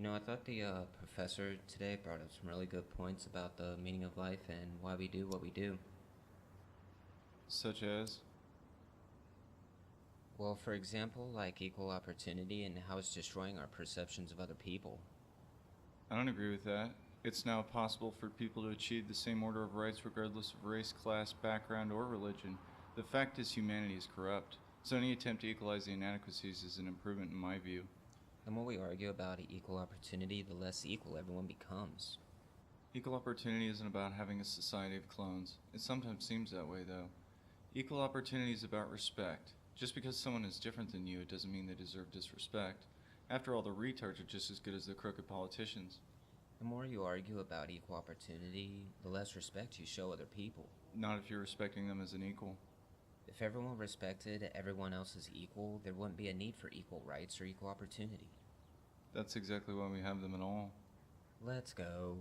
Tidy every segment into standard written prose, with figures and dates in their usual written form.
I thought the professor today brought up some really good points about the meaning of life and why we do what we do. Such as? Well, for example, like equal opportunity and how it's destroying our perceptions of other people. I don't agree with that. It's now possible for people to achieve the same order of rights regardless of race, class, background, or religion. The fact is, humanity is corrupt, so any attempt to equalize the inadequacies is an improvement in my view. The more we argue about equal opportunity, the less equal everyone becomes. Equal opportunity isn't about having a society of clones. It sometimes seems that way, though. Equal opportunity is about respect. Just because someone is different than you, it doesn't mean they deserve disrespect. After all, the retards are just as good as the crooked politicians. The more you argue about equal opportunity, the less respect you show other people. Not if you're respecting them as an equal. If everyone respected everyone else as equal, there wouldn't be a need for equal rights or equal opportunity. That's exactly why we have them at all. Let's go.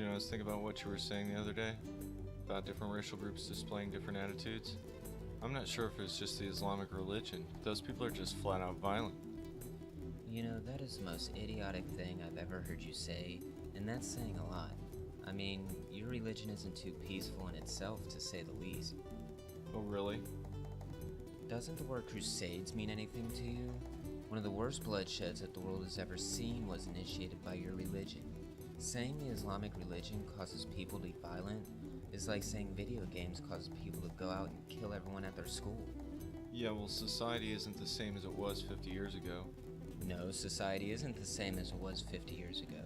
I was thinking about what you were saying the other day about different racial groups displaying different attitudes. I'm not sure if it's just the Islamic religion. Those people are just flat out violent. That is the most idiotic thing I've ever heard you say, and that's saying a lot. I mean, your religion isn't too peaceful in itself, to say the least. Oh, really? Doesn't the word crusades mean anything to you? One of the worst bloodsheds that the world has ever seen was initiated by your religion. Saying the Islamic religion causes people to be violent is like saying video games cause people to go out and kill everyone at their school. Yeah, well, society isn't the same as it was 50 years ago. No, society isn't the same as it was 50 years ago.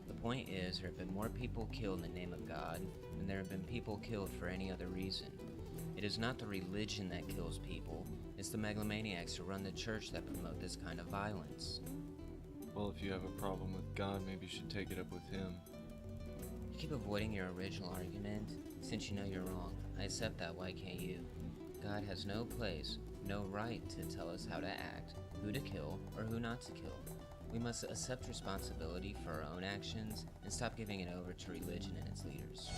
The point is, there have been more people killed in the name of God than there have been people killed for any other reason. It is not the religion that kills people, it's the megalomaniacs who run the church that promote this kind of violence. Well, if you have a problem with God, maybe you should take it up with him. You keep avoiding your original argument. Since you know you're wrong, I accept that, why can't you? God has no place, no right to tell us how to act, who to kill, or who not to kill. We must accept responsibility for our own actions and stop giving it over to religion and its leaders.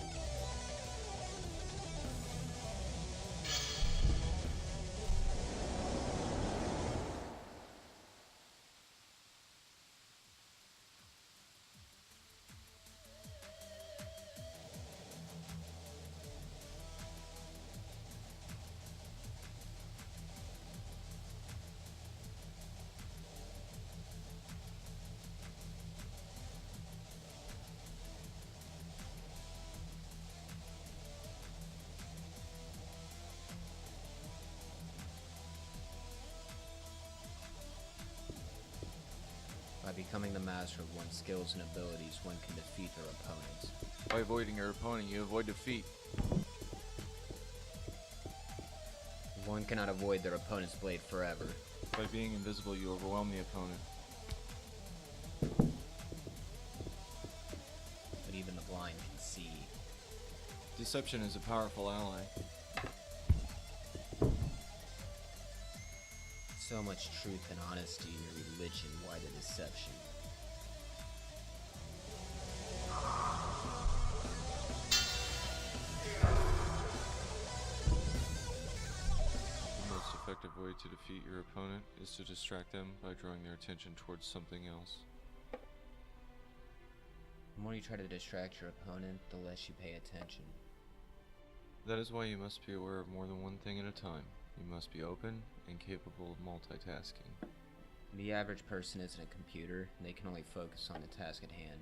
By becoming the master of one's skills and abilities, one can defeat their opponents. By avoiding your opponent, you avoid defeat. One cannot avoid their opponent's blade forever. By being invisible, you overwhelm the opponent. But even the blind can see. Deception is a powerful ally. So much truth and honesty in your religion, why the deception? The most effective way to defeat your opponent is to distract them by drawing their attention towards something else. The more you try to distract your opponent, the less you pay attention. That is why you must be aware of more than one thing at a time. You must be open and capable of multitasking. The average person isn't a computer, they can only focus on the task at hand.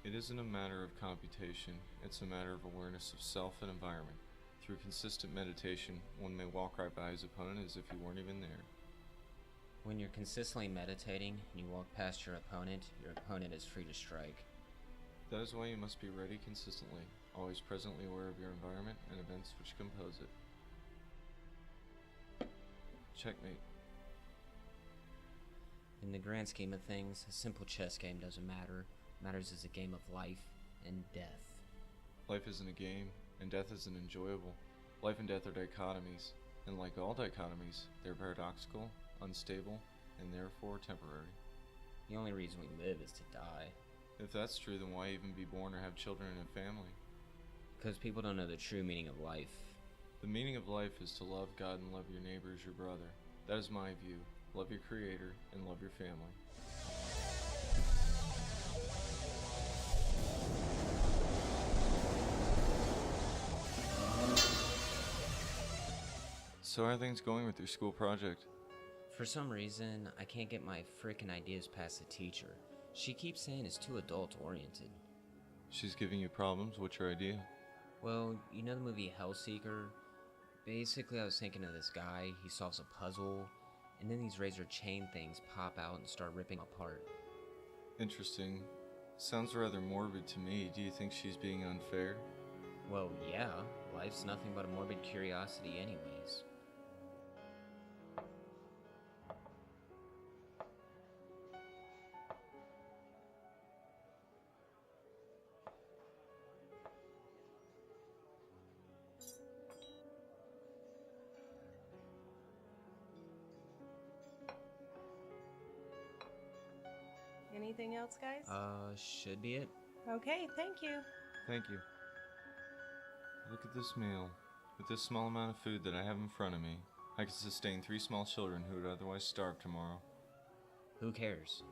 It isn't a matter of computation, it's a matter of awareness of self and environment. Through consistent meditation, one may walk right by his opponent as if he weren't even there. When you're consistently meditating and you walk past your opponent is free to strike. That is why you must be ready consistently, always presently aware of your environment and events which compose it. Checkmate. In the grand scheme of things, a simple chess game doesn't matter. What matters is a game of life and death. Life isn't a game, and death isn't enjoyable. Life and death are dichotomies, and like all dichotomies, they're paradoxical, unstable, and therefore temporary. The only reason we live is to die. If that's true, then why even be born or have children and a family? Because people don't know the true meaning of life. The meaning of life is to love God and love your neighbor as your brother. That is my view. Love your creator and love your family. So how are things going with your school project? For some reason, I can't get my frickin' ideas past the teacher. She keeps saying it's too adult-oriented. She's giving you problems? What's your idea? Well, you know the movie Hellseeker? Basically, I was thinking of this guy, he solves a puzzle, and then these razor chain things pop out and start ripping apart. Interesting. Sounds rather morbid to me. Do you think she's being unfair? Well, yeah, life's nothing but a morbid curiosity anyways. Anything else, guys? Should be it. Okay, thank you. Thank you. Look at this meal. With this small amount of food that I have in front of me, I could sustain 3 small children who would otherwise starve tomorrow. Who cares?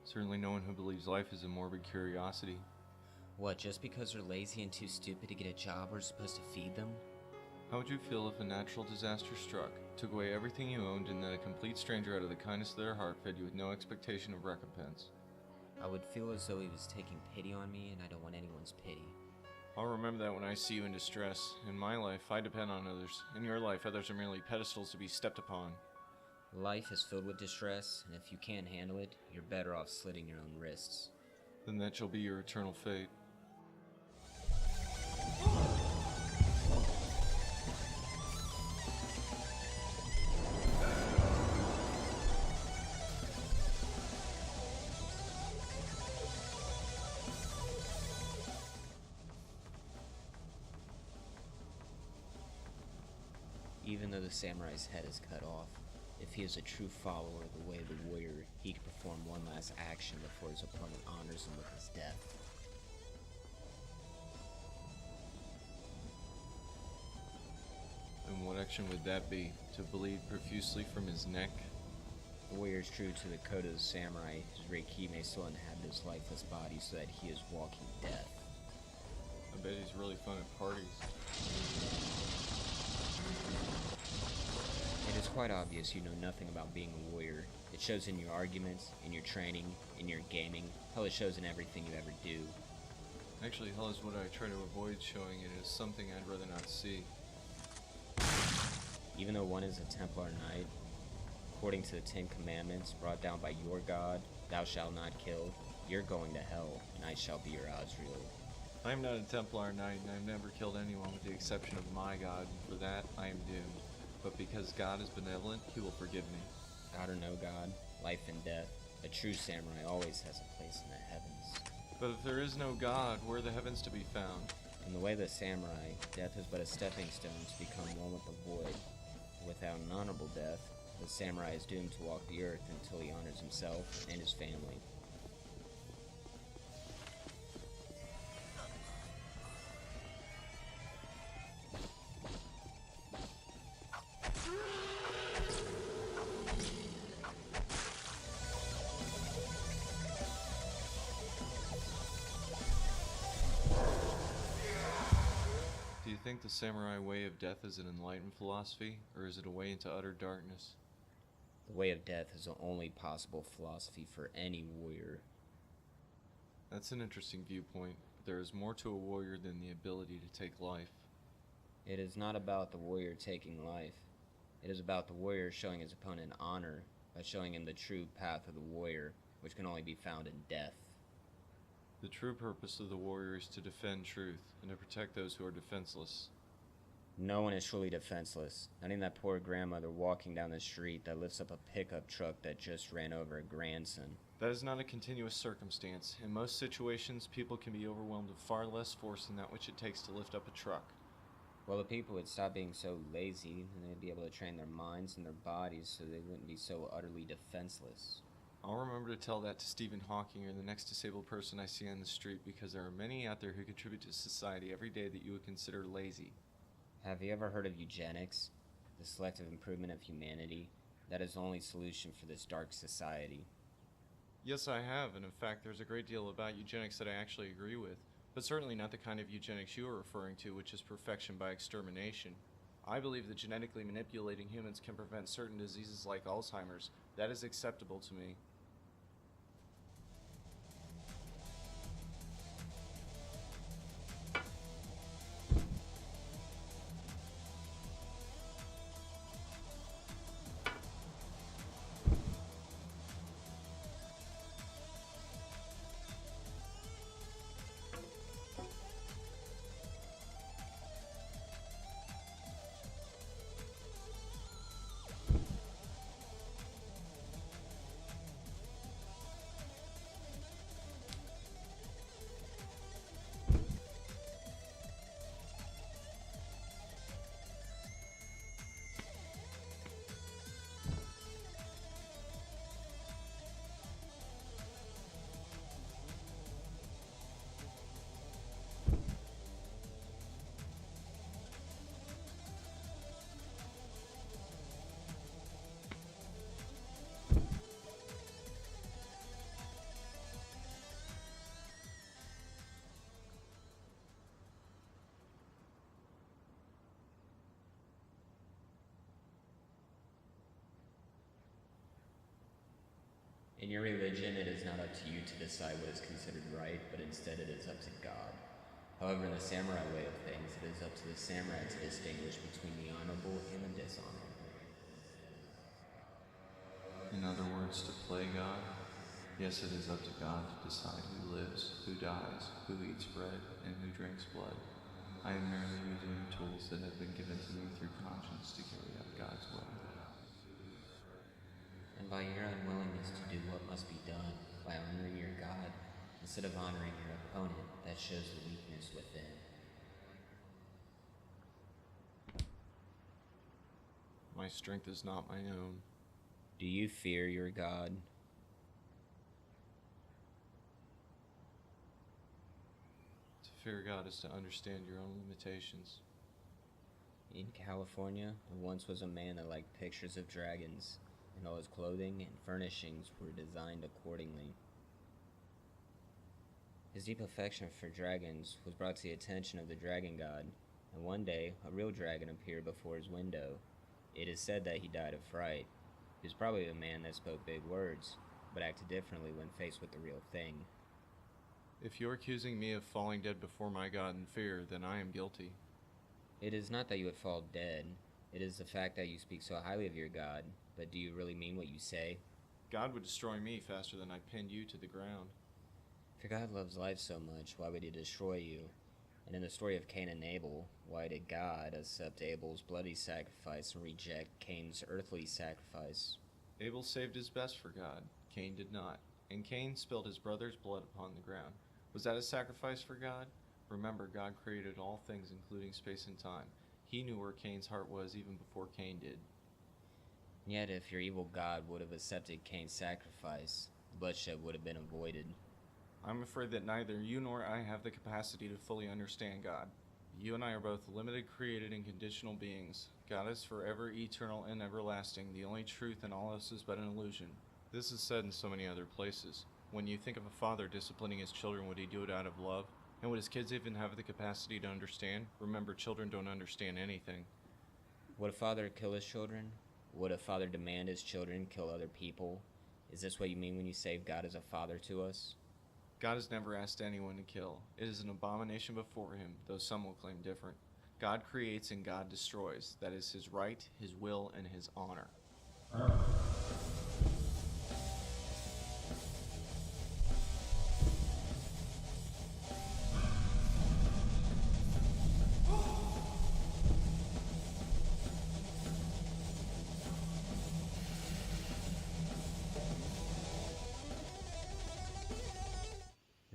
Certainly no one who believes life is a morbid curiosity. What, just because they're lazy and too stupid to get a job, we're supposed to feed them? How would you feel if a natural disaster struck, took away everything you owned, and then a complete stranger out of the kindness of their heart fed you with no expectation of recompense? I would feel as though he was taking pity on me, and I don't want anyone's pity. I'll remember that when I see you in distress. In my life, I depend on others. In your life, others are merely pedestals to be stepped upon. Life is filled with distress, and if you can't handle it, you're better off slitting your own wrists. Then that shall be your eternal fate. Even though the samurai's head is cut off, if he is a true follower of the way of the warrior, he can perform one last action before his opponent honors him with his death. And what action would that be? To bleed profusely from his neck? The warrior is true to the code of the samurai. His reiki may still inhabit his lifeless body so that he is walking death. I bet he's really fun at parties. It is quite obvious you know nothing about being a warrior. It shows in your arguments, in your training, in your gaming. Hell, it shows in everything you ever do. Actually, hell is what I try to avoid showing. It is something I'd rather not see. Even though one is a Templar Knight, according to the 10 Commandments brought down by your God, thou shalt not kill, you're going to hell, and I shall be your Azrael. I am not a Templar Knight, and I have never killed anyone with the exception of my God, and for that I am doomed. But because God is benevolent, he will forgive me. God or no God, life and death, a true samurai always has a place in the heavens. But if there is no God, where are the heavens to be found? In the way of the samurai, death is but a stepping stone to become one with the void. Without an honorable death, the samurai is doomed to walk the earth until he honors himself and his family. Do you think the samurai way of death is an enlightened philosophy, or is it a way into utter darkness? The way of death is the only possible philosophy for any warrior. That's an interesting viewpoint, but there is more to a warrior than the ability to take life. It is not about the warrior taking life. It is about the warrior showing his opponent honor by showing him the true path of the warrior, which can only be found in death. The true purpose of the warrior is to defend truth and to protect those who are defenseless. No one is truly defenseless. Not even that poor grandmother walking down the street that lifts up a pickup truck that just ran over a grandson. That is not a continuous circumstance. In most situations, people can be overwhelmed with far less force than that which it takes to lift up a truck. Well, the people would stop being so lazy, and they'd be able to train their minds and their bodies so they wouldn't be so utterly defenseless. I'll remember to tell that to Stephen Hawking or the next disabled person I see on the street, because there are many out there who contribute to society every day that you would consider lazy. Have you ever heard of eugenics? The selective improvement of humanity? That is the only solution for this dark society. Yes, I have, and in fact, there's a great deal about eugenics that I actually agree with, but certainly not the kind of eugenics you are referring to, which is perfection by extermination. I believe that genetically manipulating humans can prevent certain diseases like Alzheimer's. That is acceptable to me. In your religion, it is not up to you to decide what is considered right, but instead it is up to God. However, in the samurai way of things, it is up to the samurai to distinguish between the honorable and the dishonorable. In other words, to play God? Yes, it is up to God to decide who lives, who dies, who eats bread, and who drinks blood. I am merely using the tools that have been given to me through conscience to carry out God's will. And by your unwillingness to do what must be done, by honoring your God, instead of honoring your opponent, that shows the weakness within. My strength is not my own. Do you fear your God? To fear God is to understand your own limitations. In California, there once was a man that liked pictures of dragons, and all his clothing and furnishings were designed accordingly. His deep affection for dragons was brought to the attention of the dragon god, and one day a real dragon appeared before his window. It is said that he died of fright. He was probably a man that spoke big words, but acted differently when faced with the real thing. If you're accusing me of falling dead before my God in fear, then I am guilty. It is not that you would fall dead. It is the fact that you speak so highly of your God, but do you really mean what you say? God would destroy me faster than I pinned you to the ground. If your God loves life so much, why would he destroy you? And in the story of Cain and Abel, why did God accept Abel's bloody sacrifice and reject Cain's earthly sacrifice? Abel saved his best for God. Cain did not. And Cain spilled his brother's blood upon the ground. Was that a sacrifice for God? Remember, God created all things, including space and time. He knew where Cain's heart was even before Cain did. Yet if your evil God would have accepted Cain's sacrifice, bloodshed would have been avoided. I'm afraid that neither you nor I have the capacity to fully understand God. You and I are both limited, created, and conditional beings. God is forever, eternal, and everlasting. The only truth in all else is but an illusion. This is said in so many other places. When you think of a father disciplining his children, would he do it out of love? And would his kids even have the capacity to understand? Remember, children don't understand anything. Would a father kill his children? Would a father demand his children kill other people? Is this what you mean when you say God is a father to us? God has never asked anyone to kill. It is an abomination before him, though some will claim different. God creates and God destroys. That is his right, his will, and his honor.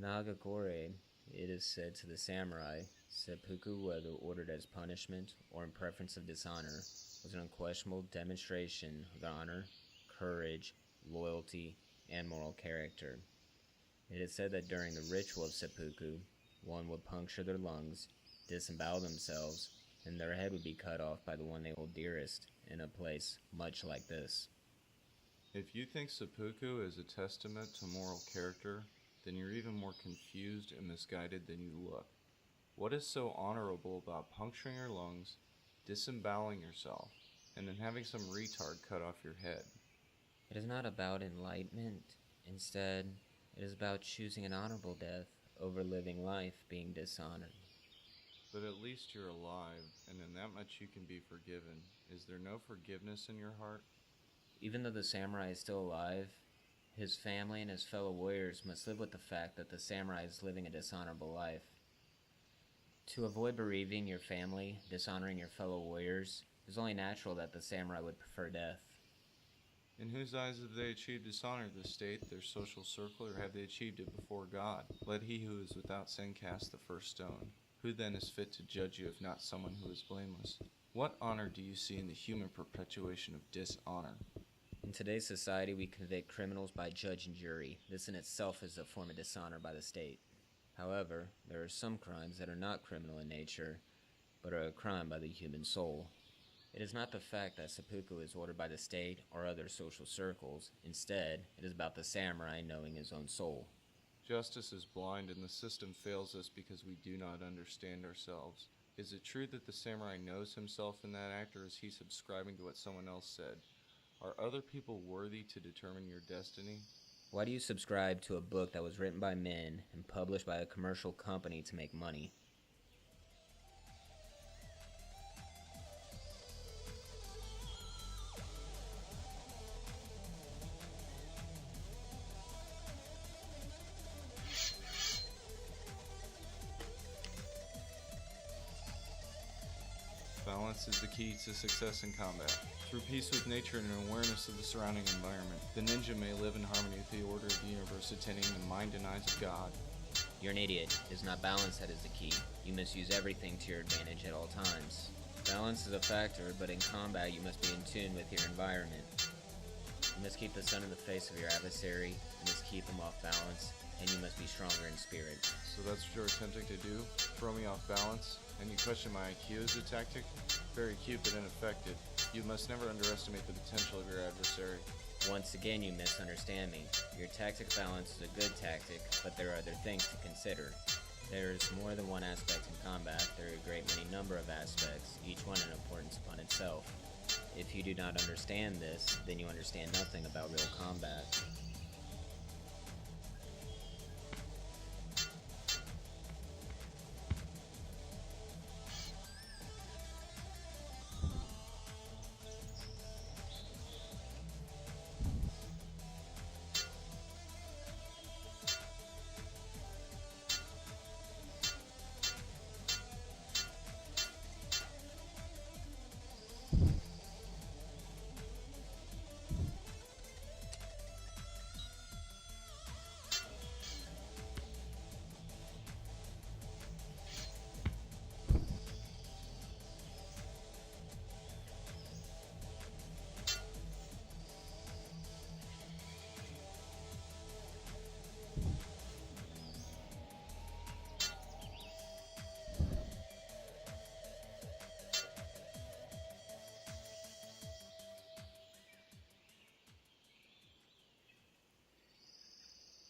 Nagakure, it is said to the samurai, seppuku, whether ordered as punishment or in preference of dishonor, was an unquestionable demonstration of their honor, courage, loyalty, and moral character. It is said that during the ritual of seppuku, one would puncture their lungs, disembowel themselves, and their head would be cut off by the one they hold dearest in a place much like this. If you think seppuku is a testament to moral character, then you're even more confused and misguided than you look. What is so honorable about puncturing your lungs, disemboweling yourself, and then having some retard cut off your head? It is not about enlightenment. Instead, it is about choosing an honorable death over living life being dishonored. But at least you're alive, and in that much you can be forgiven. Is there no forgiveness in your heart? Even though the samurai is still alive, his family and his fellow warriors must live with the fact that the samurai is living a dishonorable life. To avoid bereaving your family, dishonoring your fellow warriors, it is only natural that the samurai would prefer death. In whose eyes have they achieved dishonor? The state, their social circle, or have they achieved it before God? Let he who is without sin cast the first stone. Who then is fit to judge you if not someone who is blameless? What honor do you see in the human perpetuation of dishonor? In today's society, we convict criminals by judge and jury. This in itself is a form of dishonor by the state. However, there are some crimes that are not criminal in nature, but are a crime by the human soul. It is not the fact that seppuku is ordered by the state or other social circles. Instead, it is about the samurai knowing his own soul. Justice is blind and the system fails us because we do not understand ourselves. Is it true that the samurai knows himself in that act, or is he subscribing to what someone else said? Are other people worthy to determine your destiny? Why do you subscribe to a book that was written by men and published by a commercial company to make money? Balance is the key to success in combat. Through peace with nature and an awareness of the surrounding environment, the ninja may live in harmony with the order of the universe, attaining the mind and eyes of God. You're an idiot. It is not balance that is the key. You must use everything to your advantage at all times. Balance is a factor, but in combat you must be in tune with your environment. You must keep the sun in the face of your adversary, you must keep him off balance, and you must be stronger in spirit. So that's what you're attempting to do? Throw me off balance? And you question my IQ as a tactic? Very cute but ineffective. You must never underestimate the potential of your adversary. Once again, you misunderstand me. Your tactic balance is a good tactic, but there are other things to consider. There is more than one aspect in combat. There are a great many number of aspects, each one an importance upon itself. If you do not understand this, then you understand nothing about real combat.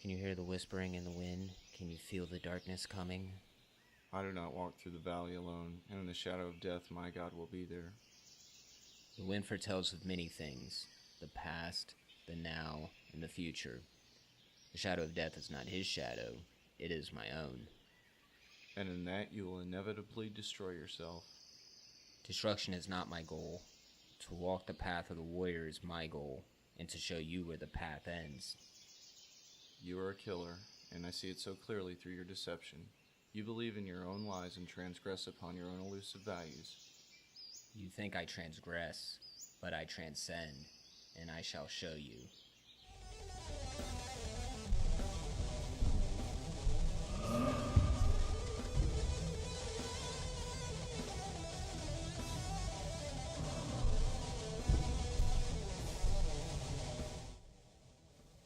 Can you hear the whispering in the wind? Can you feel the darkness coming? I do not walk through the valley alone, and in the shadow of death my God will be there. The wind foretells of many things, the past, the now, and the future. The shadow of death is not his shadow, it is my own. And in that you will inevitably destroy yourself. Destruction is not my goal. To walk the path of the warrior is my goal, and to show you where the path ends. You are a killer, and I see it so clearly through your deception. You believe in your own lies and transgress upon your own elusive values. You think I transgress, but I transcend, and I shall show you.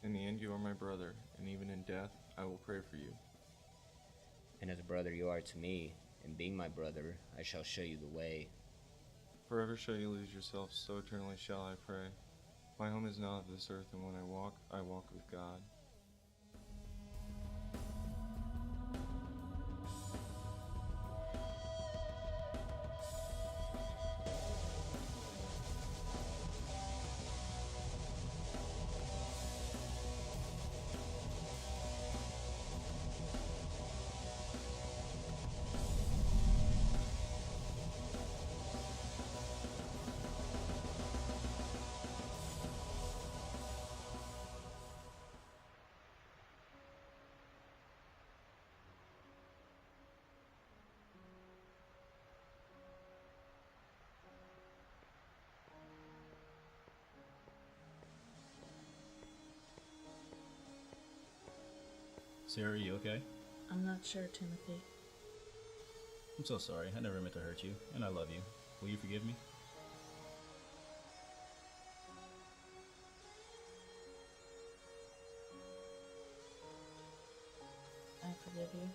In the end, you are my brother, and even in death, I will pray for you. And as a brother you are to me, and being my brother, I shall show you the way. Forever shall you lose yourself, so eternally shall I pray. My home is not of this earth, and when I walk with God. Sarah, you okay? I'm not sure, Timothy. I'm so sorry. I never meant to hurt you, and I love you. Will you forgive me? I forgive you.